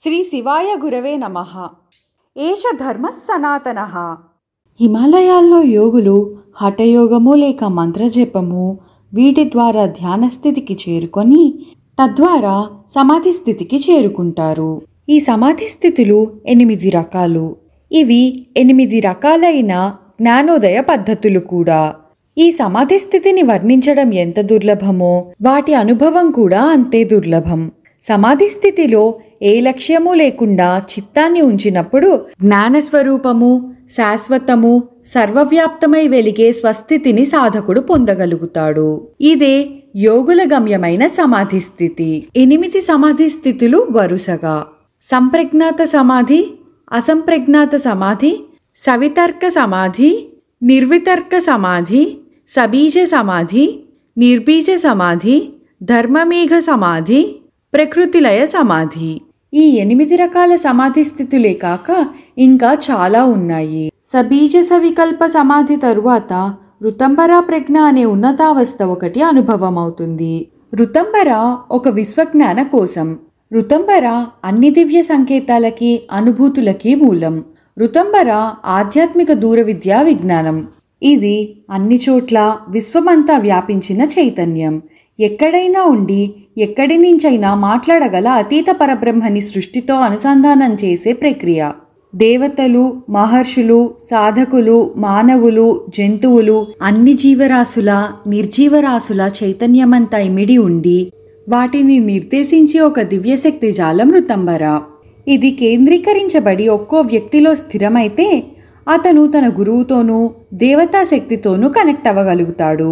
శ్రీ శివాయ గురవే నమః. ఏష ధర్మ సనాతనః. హిమాలయాల్లో యోగులు హఠయోగము లేక మంత్రజపము వీటి ద్వారా ధ్యాన స్థితికి చేరుకొని తద్వారా సమాధి స్థితికి చేరుకుంటారు. ఈ సమాధి స్థితులు 8 రకాలు. ఇవి 8 రకాలైన జ్ఞానోదయ పద్ధతులు కూడా. ఈ సమాధి స్థితిని వర్ణించడం ఎంత దుర్లభమో వాటి అనుభవం కూడా అంతే దుర్లభం. సమాధి స్థితిలో ఏ లక్ష్యము లేకుండా చిత్తాన్ని ఉంచినప్పుడు జ్ఞానస్వరూపము, శాశ్వతము, సర్వవ్యాప్తమై వెలిగే స్వస్థితిని సాధకుడు పొందగలుగుతాడు. ఇదే యోగుల గమ్యమైన సమాధి స్థితి. 8 సమాధి స్థితులు వరుసగా: సంప్రజ్ఞాత సమాధి, అసంప్రజ్ఞాత సమాధి, సవితర్క సమాధి, నిర్వితర్క సమాధి, సబీజ సమాధి, నిర్బీజ సమాధి, ధర్మమేఘ సమాధి, ప్రకృతిలయ సమాధి. ఈ 8 రకాల సమాధి స్థితులే కాక ఇంకా చాలా ఉన్నాయి. సబీజ సవికల్ప సమాధి తరువాత ఋతంబర ప్రజ్ఞ అనే ఉన్నతావస్థ ఒకటి అనుభవం అవుతుంది. ఋతంబర ఒక విశ్వజ్ఞాన కోశం. ఋతంబర అన్ని దివ్య సంకేతాలకి, అనుభూతులకి మూలం. ఋతంబర ఆధ్యాత్మిక దూర విద్యా విజ్ఞానం. ఇది అన్ని చోట్ల విశ్వమంతా వ్యాపించిన చైతన్యం. ఎక్కడైనా ఉండి ఎక్కడి నుంచైనా మాట్లాడగల అతీత పరబ్రహ్మని సృష్టితో అనుసంధానం చేసే ప్రక్రియ. దేవతలు, మహర్షులు, సాధకులు, మానవులు, జంతువులు, అన్ని జీవరాశుల, నిర్జీవరాశుల చైతన్యమంతా ఇమిడి ఉండి వాటిని నిర్దేశించే ఒక దివ్యశక్తి జాలం ఋతంబర. ఇది కేంద్రీకరించబడి ఒక్కో వ్యక్తిలో స్థిరమైతే అతను తన గురువుతోనూ దేవతా శక్తితోనూ కనెక్ట్ అవ్వగలుగుతాడు.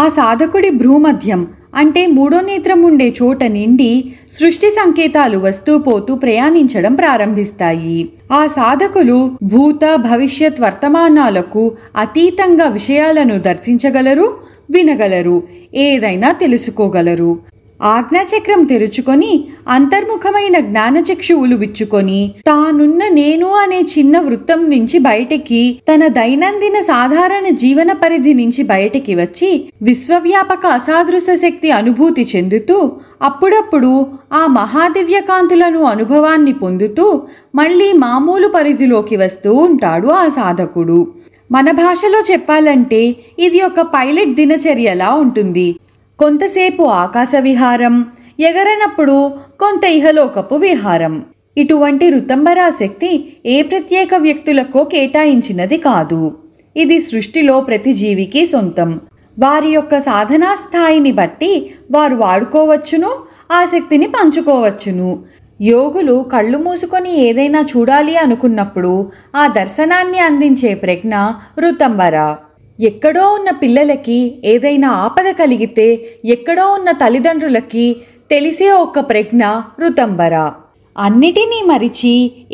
ఆ సాధకుడి భ్రూమధ్యం అంటే 3వ నేత్రం ఉండే చోట నిండి సృష్టి సంకేతాలు వస్తూ పోతూ ప్రయాణించడం ప్రారంభిస్తాయి. ఆ సాధకులు భూత, భవిష్యత్, వర్తమానాలకు అతీతంగా విషయాలను దర్శించగలరు, వినగలరు, ఏదైనా తెలుసుకోగలరు. ఆజ్ఞాచక్రం తెరుచుకొని అంతర్ముఖమైన జ్ఞానచక్షువులు విచ్చుకొని తానున్న నేను అనే చిన్న వృత్తం నుంచి బయటికి, తన దైనందిన సాధారణ జీవన పరిధి నుంచి బయటికి వచ్చి విశ్వవ్యాపక అసాదృశ శక్తి అనుభూతి చెందుతూ అప్పుడప్పుడు ఆ మహాదివ్య కాంతులను అనుభవాన్ని పొందుతూ మళ్ళీ మామూలు పరిధిలోకి వస్తూ ఉంటాడు ఆ సాధకుడు. మన భాషలో చెప్పాలంటే ఇది ఒక పైలట్ దినచర్యలా ఉంటుంది. కొంతసేపు ఆకాశ విహారం, ఎగరనప్పుడు కొంత ఇహలోకపు విహారం. ఇటువంటి ఋతంబరా శక్తి ఏ ప్రత్యేక వ్యక్తులకో కేటాయించినది కాదు. ఇది సృష్టిలో ప్రతి జీవికి సొంతం. వారి యొక్క సాధనా స్థాయిని బట్టి వారు వాడుకోవచ్చును, ఆ శక్తిని పంచుకోవచ్చును. యోగులు కళ్ళు మూసుకొని ఏదైనా చూడాలి అనుకున్నప్పుడు ఆ దర్శనాన్ని అందించే ప్రజ్ఞ ఋతంబర. ఎక్కడో ఉన్న పిల్లలకి ఏదైనా ఆపద కలిగితే ఎక్కడో ఉన్న తల్లిదండ్రులకి తెలిసే ఒక ప్రజ్ఞ ఋతంబర. అన్నిటినీ మరిచి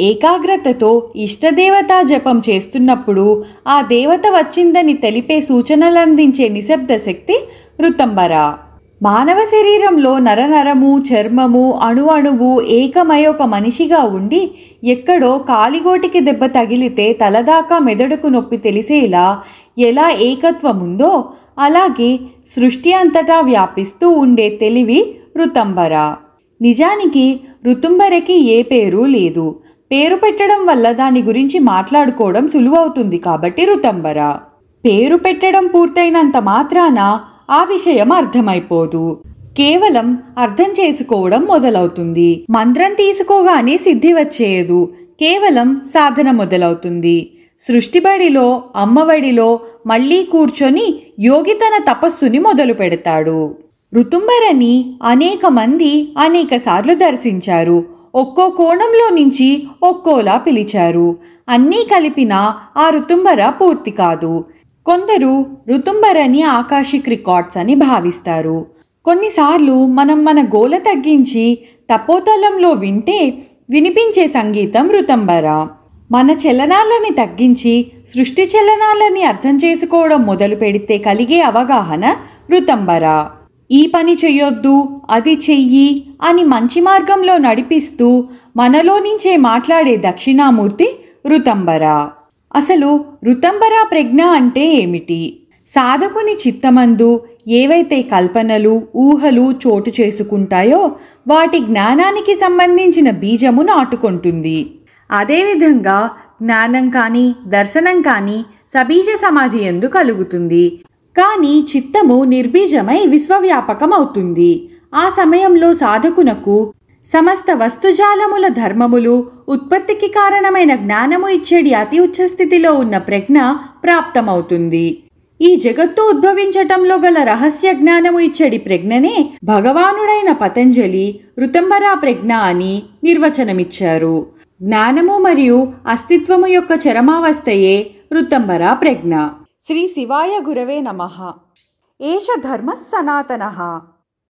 ఏకాగ్రతతో ఇష్టదేవతా జపం చేస్తున్నప్పుడు ఆ దేవత వచ్చిందని తెలిపే సూచనలందించే నిశ్శబ్ద శక్తి ఋతంబర. మానవ శరీరంలో నరనరము, చర్మము, అణువు ఏకమై ఒక మనిషిగా ఉండి ఎక్కడో కాలిగోటికి దెబ్బ తగిలితే తలదాకా మెదడుకు నొప్పి తెలిసేలా ఎలా ఏకత్వం ఉందో అలాగే సృష్టి అంతటా వ్యాపిస్తూ ఉండే తెలివి ఋతంబర. నిజానికి ఋతంబరకి ఏ పేరు లేదు. పేరు పెట్టడం వల్ల దాని గురించి మాట్లాడుకోవడం సులువవుతుంది కాబట్టి ఋతంబర. పేరు పెట్టడం పూర్తయినంత మాత్రాన ఆ విషయం అర్థమైపోదు. కేవలం అర్థం చేసుకోవడం మొదలవుతుంది. మంత్రం తీసుకోగానే సిద్ధి వచ్చేయదు. కేవలం సాధన మొదలవుతుంది. సృష్టిబడిలో, అమ్మఒడిలో మళ్ళీ కూర్చొని యోగి తన తపస్సుని మొదలు పెడతాడు. ఋతంబరని అనేక మంది అనేక సార్లు దర్శించారు. ఒక్కో కోణంలో నుంచి ఒక్కోలా పిలిచారు. అన్నీ కలిపినా ఆ ఋతంబర పూర్తి కాదు. కొందరు ఋతంబరని ఆకాశిక్ రికార్డ్స్ అని భావిస్తారు. కొన్నిసార్లు మనం మన గోల తగ్గించి తపోతలంలో వింటే వినిపించే సంగీతం ఋతంబర. మన చలనాలని తగ్గించి సృష్టి చలనాలని అర్థం చేసుకోవడం మొదలు పెడితే కలిగే అవగాహన ఋతంబర. ఈ పని చెయ్యొద్దు, అది చెయ్యి అని మంచి మార్గంలో నడిపిస్తూ మనలో నుంచే మాట్లాడే దక్షిణామూర్తి ఋతంబర. అసలు ఋతంబర ప్రజ్ఞ అంటే ఏమిటి? సాధకుని చిత్తమందు ఏవైతే కల్పనలు ఊహలు చోటు చేసుకుంటాయో వాటి జ్ఞానానికి సంబంధించిన బీజము నాటుకుంటుంది. అదేవిధంగా జ్ఞానం కానీ దర్శనం కానీ సబీజ సమాధి యందు కలుగుతుంది. కానీ చిత్తము నిర్బీజమై విశ్వవ్యాపకమవుతుంది. ఆ సమయంలో సాధకునకు సమస్త వస్తుజాలముల ధర్మములు ఉత్పత్తికి కారణమైన జ్ఞానము ఇచ్చేడి అతి ఉచ్చస్థితిలో ఉన్న ప్రజ్ఞ ప్రాప్తమవుతుంది. ఈ జగత్తు ఉద్భవించటంలో గల రహస్య జ్ఞానము ఇచ్చడి ప్రజ్ఞనే భగవానుడైన పతంజలి ఋతంబరా ప్రజ్ఞ అని నిర్వచనమిచ్చారు. జ్ఞానము మరియు అస్తిత్వము యొక్క చరమావస్థయే ఋతంబరా ప్రజ్ఞ. శ్రీ శివాయ గురవే నమః. ఏష ధర్మః సనాతనః.